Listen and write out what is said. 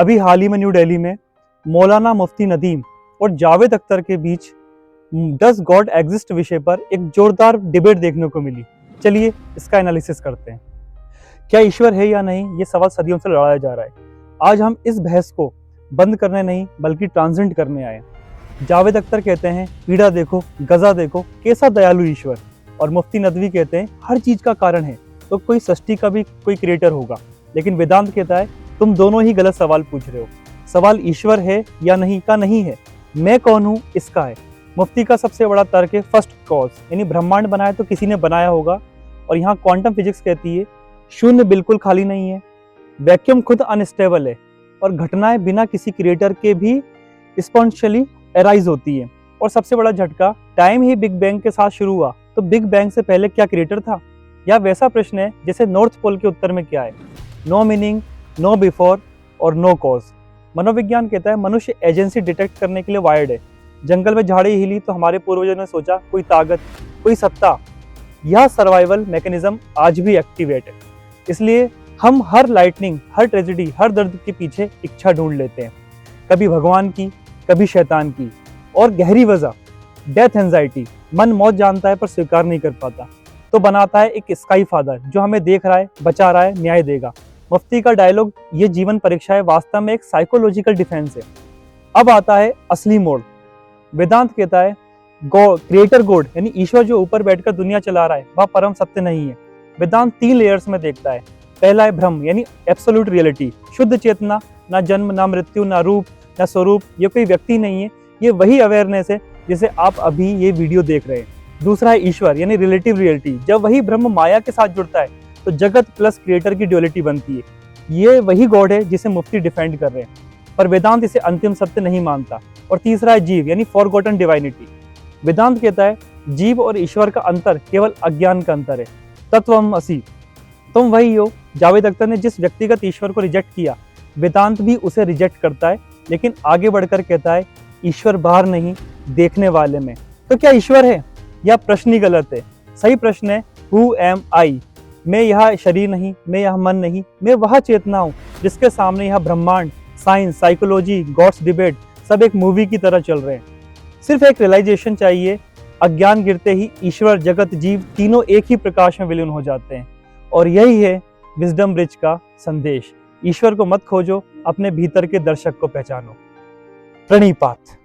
अभी हाल ही में न्यू दिल्ली में मौलाना मुफ्ती नदीम और जावेद अख्तर के बीच डज गॉड एग्जिस्ट विषय पर एक जोरदार डिबेट देखने को मिली। चलिए इसका एनालिसिस करते हैं। क्या ईश्वर है या नहीं, ये सवाल सदियों से लड़ाया जा रहा है। आज हम इस बहस को बंद करने नहीं बल्कि ट्रांसेंड करने आए। जावेद अख्तर कहते हैं पीड़ा देखो, गजा देखो, कैसा दयालु ईश्वर। और मुफ्ती नदवी कहते हैं हर चीज का कारण है तो कोई सृष्टि का भी कोई क्रिएटर होगा। लेकिन वेदांत कहता है तुम दोनों ही गलत सवाल पूछ रहे हो। सवाल ईश्वर है या नहीं का नहीं है, मैं कौन हूँ इसका है। मुफ्ती का सबसे बड़ा तर्क है फर्स्ट कॉज, यानी ब्रह्मांड बनाया तो किसी ने बनाया होगा। और यहाँ क्वांटम फिजिक्स कहती है शून्य बिल्कुल खाली नहीं है, वैक्यूम खुद अनस्टेबल है और घटनाएं बिना किसी क्रिएटर के भी स्पॉन्टेनियसली अराइज होती है। और सबसे बड़ा झटका, टाइम ही बिग बैंग के साथ शुरू हुआ तो बिग बैंग से पहले क्या क्रिएटर था। यह वैसा प्रश्न है जैसे नॉर्थ पोल के उत्तर में क्या है, नो मीनिंग, नो बिफोर और नो कॉज। मनोविज्ञान कहता है मनुष्य एजेंसी डिटेक्ट करने के लिए वायर्ड है। जंगल में झाड़ी हिली तो हमारे पूर्वजों ने सोचा कोई ताकत, कोई सत्ता। यह सर्वाइवल मैकेनिज्म आज भी एक्टिवेट है। इसलिए हम हर लाइटनिंग, हर ट्रेजेडी, हर दर्द के पीछे इच्छा ढूंढ लेते हैं, कभी भगवान की, कभी शैतान की। और गहरी वजह डेथ एंजाइटी, मन मौत जानता है पर स्वीकार नहीं कर पाता तो बनाता है एक स्काई फादर जो हमें देख रहा है, बचा रहा है, न्याय देगा। मुफ्ती का डायलॉग ये जीवन परीक्षा है वास्तव में एक साइकोलॉजिकल डिफेंस है। अब आता है असली मोड़। वेदांत कहता है क्रिएटर गॉड यानी ईश्वर जो ऊपर बैठकर दुनिया चला रहा है वह परम सत्य नहीं है। वेदांत 3 लेयर्स में देखता है। पहला है ब्रह्म यानी एब्सोल्यूट रियलिटी, शुद्ध चेतना, ना जन्म, ना मृत्यु, ना रूप, ना स्वरूप। ये कोई व्यक्ति नहीं है, ये वही अवेयरनेस है जिसे आप अभी ये वीडियो देख रहे हैं। दूसरा है ईश्वर यानी रिलेटिव रियलिटी, जब वही ब्रह्म माया के साथ जुड़ता है तो जगत प्लस क्रिएटर की ड्युअलिटी बनती है। ये वही गॉड है जिसे मुफ्ती डिफेंड कर रहे हैं, पर वेदांत इसे अंतिम सत्य नहीं मानता। और तीसरा है जीव यानी फॉरगॉटन डिवाइनिटी। वेदांत कहता है जीव और ईश्वर का अंतर केवल अज्ञान का अंतर है। तत्वमसि, तुम वही हो। जावेद अख्तर ने जिस व्यक्तिगत ईश्वर को रिजेक्ट किया, वेदांत भी उसे रिजेक्ट करता है, लेकिन आगे बढ़कर कहता है ईश्वर बाहर नहीं, देखने वाले में। तो क्या ईश्वर है? यह प्रश्न ही गलत है। सही प्रश्न है हु एम आई। मैं यह शरीर नहीं, मैं यह मन नहीं, मैं वह चेतना हूँ जिसके सामने यह ब्रह्मांड, साइंस, साइकोलॉजी, गॉड्स डिबेट सब एक मूवी की तरह चल रहे हैं। सिर्फ एक रियलाइजेशन चाहिए, अज्ञान गिरते ही ईश्वर, जगत, जीव तीनों एक ही प्रकाश में विलीन हो जाते हैं। और यही है विजडम ब्रिज का संदेश। ईश्वर को मत खोजो, अपने भीतर के दर्शक को पहचानो। प्रणिपात।